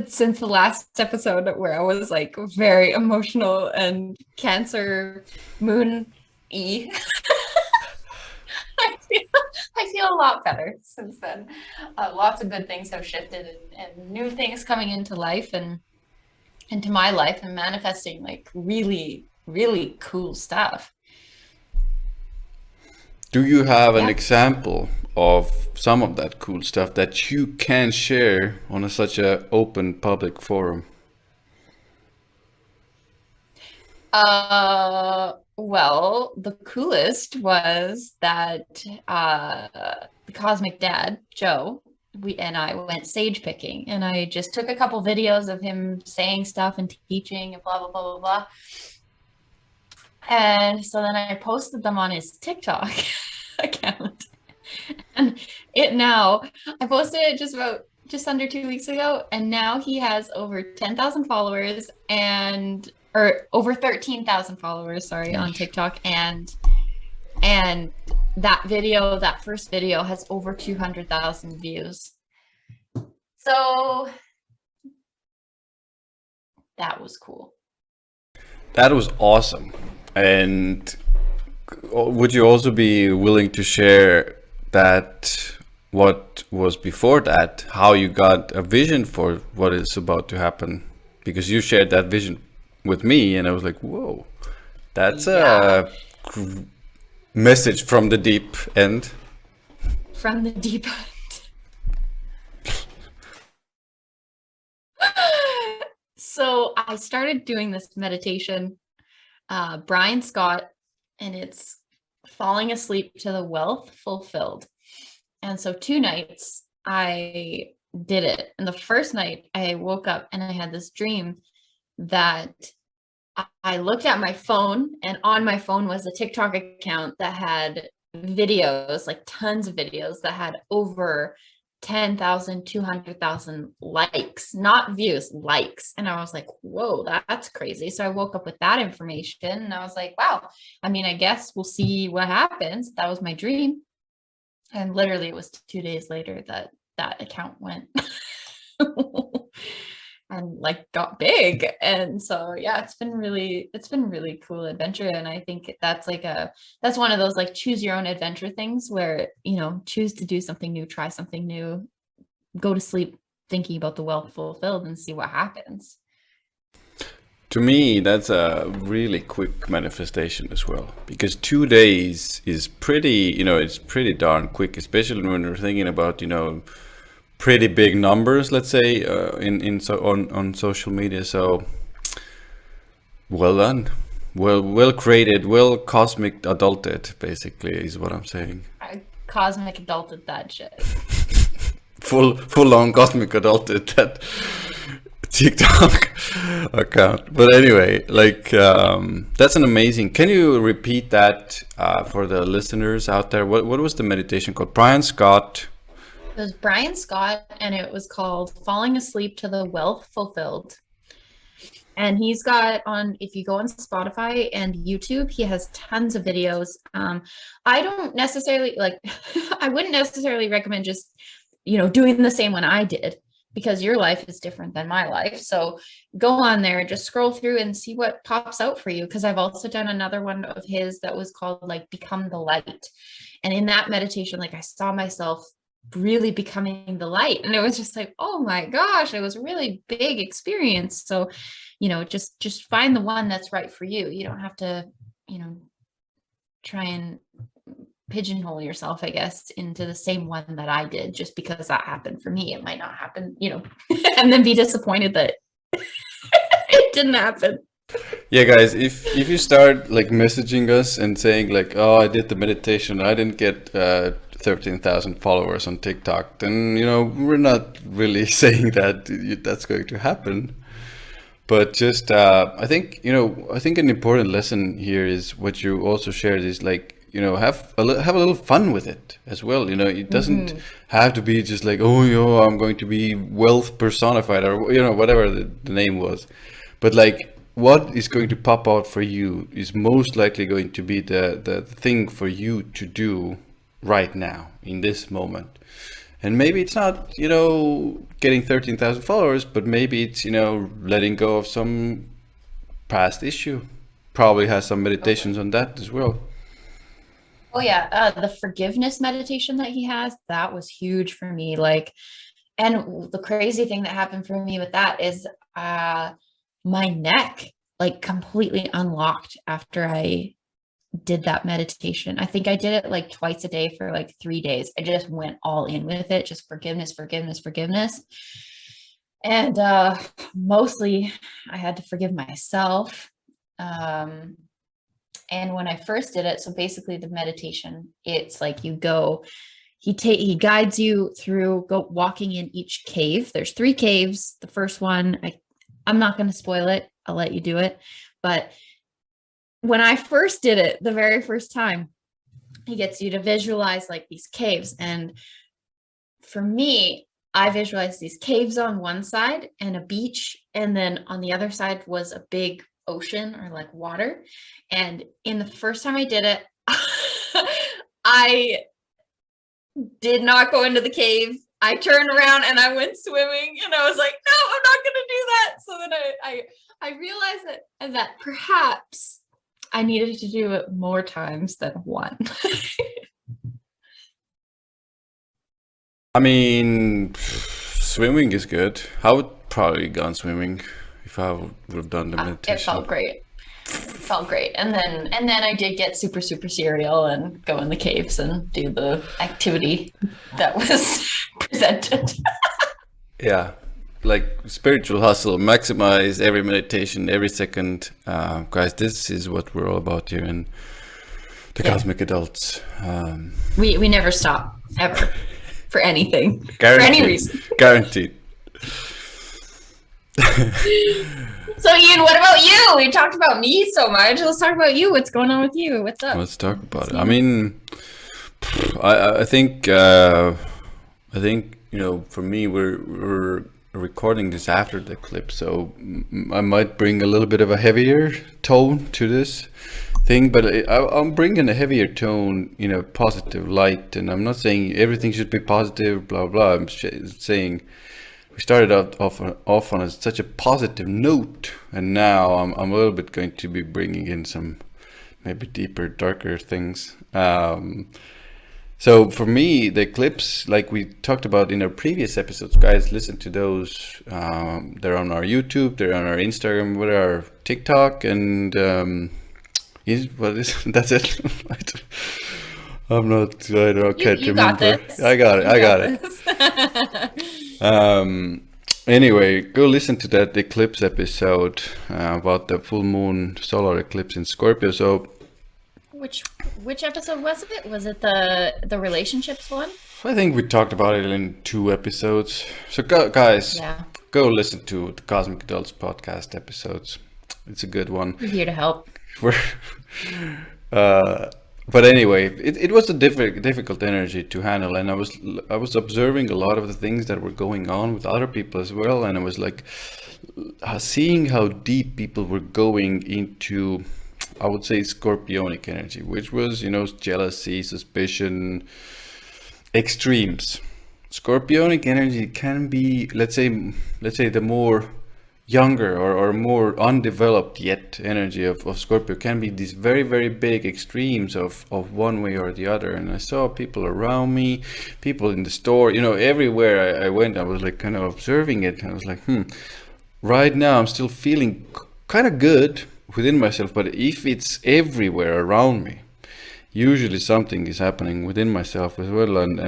since the last episode where I was like very emotional and Cancer Moon E. I feel, I feel a lot better since then. Lots of good things have shifted and new things coming into life and into my life and manifesting like really, really cool stuff. Do you have an Yeah. example of some of that cool stuff that you can share on such a open public forum? Well, the coolest was that the Cosmic Dad, Joe, we and I went sage picking, and I just took a couple videos of him saying stuff and teaching and blah blah blah blah blah. And so then I posted them on his TikTok account. And it now, I posted it just under 2 weeks ago, and now he has over 10,000 followers or over 13,000 followers, sorry, on TikTok. And that first video has over 200,000 views. So that was cool. That was awesome. And would you also be willing to share that what was before that, how you got a vision for what is about to happen? Because you shared that vision with me, and I was like, whoa, that's Yeah, a message from the deep end. from the deep end. So I started doing this meditation, Brian Scott, and it's falling asleep to the wealth fulfilled. And so 2 nights I did it. And the first night I woke up and I had this dream that I looked at my phone, and on my phone was a TikTok account that had videos, like tons of videos that had over 10,000, 200,000 likes, not views, likes. And I was like, whoa, that's crazy. So I woke up with that information and I was like, wow, I mean, I guess we'll see what happens. That was my dream. And literally it was 2 days later that that account went and like got big. And so yeah, it's been really cool adventure. And I think that's one of those like choose your own adventure things where, choose to do something new, try something new, go to sleep thinking about the wealth fulfilled and see what happens. To me, that's a really quick manifestation as well, because 2 days is pretty, it's pretty darn quick, especially when you're thinking about, pretty big numbers, let's say, in so on social media. So well done, well created, well cosmic adulted, basically, is what I'm saying. I cosmic adulted that shit. Full on cosmic adulted that TikTok account. But anyway, like that's an amazing. Can you repeat that for the listeners out there? What was the meditation called? Brian Scott. It was Brian Scott, and it was called Falling Asleep to the Wealth Fulfilled. And he's got if you go on Spotify and YouTube, he has tons of videos. I don't necessarily I wouldn't necessarily recommend just, doing the same one I did, because your life is different than my life. So go on there, just scroll through and see what pops out for you. Because I've also done another one of his that was called like Become the Light. And in that meditation, like I saw myself really becoming the light, and it was just like, oh my gosh, it was a really big experience. So just find the one that's right for you. You don't have to try and pigeonhole yourself, I guess, into the same one that I did. Just because that happened for me, it might not happen, and then be disappointed that it didn't happen. Yeah, guys, if you start like messaging us and saying like, "Oh, I did the meditation, I didn't get 13,000 followers on TikTok," then we're not really saying that that's going to happen. But just I think an important lesson here is what you also shared is like have a little fun with it as well. It doesn't Mm-hmm. have to be just like, oh, I'm going to be wealth personified, or whatever the name was. But like what is going to pop out for you is most likely going to be the thing for you to do right now in this moment. And maybe it's not, getting 13,000 followers, but maybe it's, letting go of some past issue. Probably has some meditations on that as well. Oh yeah, the forgiveness meditation that he has, that was huge for me. Like, and the crazy thing that happened for me with that is my neck like completely unlocked after I did that meditation. I think I did it like twice a day for like 3 days. I just went all in with it, just forgiveness, forgiveness, forgiveness. And mostly I had to forgive myself. And when I first did it, so basically the meditation, it's like you go, he guides you through walking in each cave. There's 3 caves. The first one, I'm not going to spoil it. I'll let you do it. But when I first did it, the very first time, he gets you to visualize like these caves. And for me, I visualized these caves on one side and a beach. And then on the other side was a big ocean or like water. And in the first time I did it, I did not go into the cave. I turned around and I went swimming, and I was like, no, I'm not going to do that. So then I realized that perhaps I needed to do it more times than one. I mean, swimming is good. I would probably gone swimming if I would have done the meditation. It felt great. It felt great. And then I did get super serial and go in the caves and do the activity that was presented. Yeah. Like spiritual hustle, maximize every meditation, every second. Guys, this is what we're all about here in the Cosmic Adults. We never stop, ever, for anything, Guaranteed. for any reason. Guaranteed. So Ian, what about you? We talked about me so much. Let's talk about you. What's going on with you? What's up? Let's talk about it. I mean, I think for me, we're recording this after the eclipse, so I might bring a little bit of a heavier tone to this thing, but I'm bringing a heavier tone, positive light, and I'm not saying everything should be positive, blah blah. I'm saying we started off on such a positive note, and now I'm a little bit going to be bringing in some maybe deeper, darker things. So for me, the eclipse, like we talked about in our previous episodes, guys, listen to those. They're on our YouTube, they're on our Instagram, with our TikTok, and that's it. I'm not. I can't remember. I got it. Anyway, go listen to that eclipse episode about the full moon solar eclipse in Scorpio. So, which episode was it? Was it the relationships one? I think we talked about it in 2 episodes. So, guys, go listen to the Cosmic Adults podcast episodes. It's a good one. We're here to help. But anyway, it was a difficult energy to handle, and I was observing a lot of the things that were going on with other people as well, and I was like seeing how deep people were going into, I would say, scorpionic energy, which was jealousy, suspicion, extremes. Scorpionic energy can be, let's say the more younger or more undeveloped yet energy of Scorpio can be these very, very big extremes of one way or the other. And I saw people around me, people in the store, everywhere I went, I was like kind of observing it. I was like, right now I'm still feeling kind of good within myself, but if it's everywhere around me, usually something is happening within myself as well. And